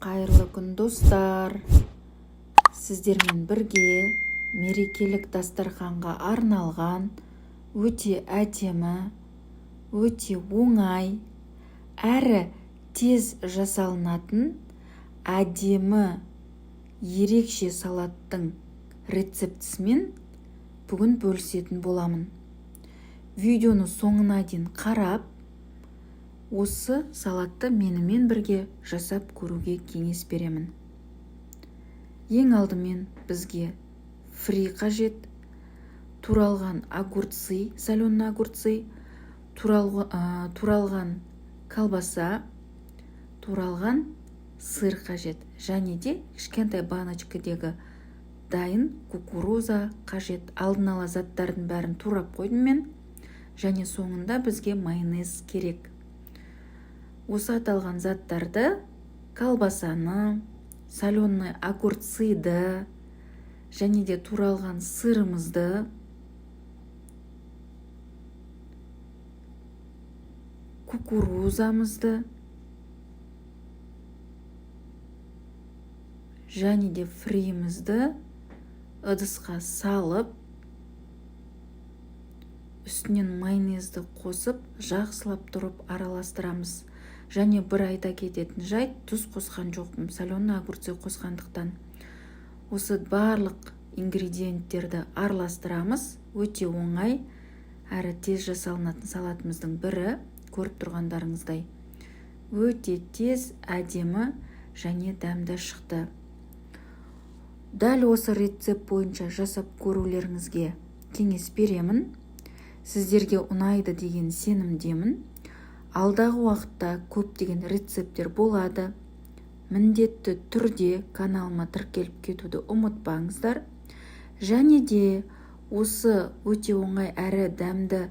Қайырлы күн достар. Сіздермен бірге мерекелік дастарханға арналған өте әдемі, өте оңай, әрі тез жасалынатын әдемі ерекше салаттың рецептісімен бүгін бөлісетін боламын. Видеоны соңына дейін қарап, осы салатты менімен бірге жасап көруге кеңес беремін. Ең алдымен бізге фри қажет, туралған огурцы, соленый огурцы, туралған колбаса, туралған сыр қажет, және де кішкентай баночкадегі дайын кукуруза қажет. Алдын ала заттардың бәрін турап қойдым мен, және соңында бізге майонез керек. Осы аталған заттарды, колбасаны, соленый огурцыды, және де туралған сырымызды, кукурузамызды, және де фриімізді ыдысқа салып, үстінен майонезді қосып, жақсылап тұрып араластырамыз. Және бір айта кететін жайт, тұз қосқан жоқпын, соленый огурцы қосқандықтан. Осы барлық ингредиенттерді араластырамыз. Өте оңай, әрі тез жасалынатын салатымыздың бірі, көріп тұрғандарыңыздай. Өте тез, әдемі және дәмді шықты. Дәл осы рецепт бойынша жасап көрулеріңізге кеңес беремін. Сіздерге ұнайды деген сенімдемін. Алдағы уақытта көптеген рецепттер болады. Міндетті түрде каналыма тіркеліп кетуді ұмытпаңыздар. Және де осы өте оңай әрі дәмді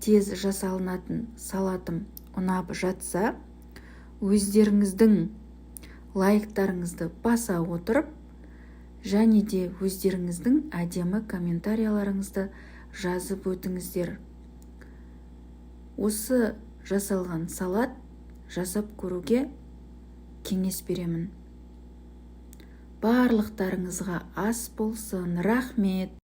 тез жасалынатын салатым ұнап жатса, өздеріңіздің лайктарыңызды баса отырып, және де өздеріңіздің әдемі комментарияларыңызды жазып өтіңіздер. Осы жасалған салат жасап көруге кеңес беремін. Барлықтарыңызға ас болсын. Рахмет.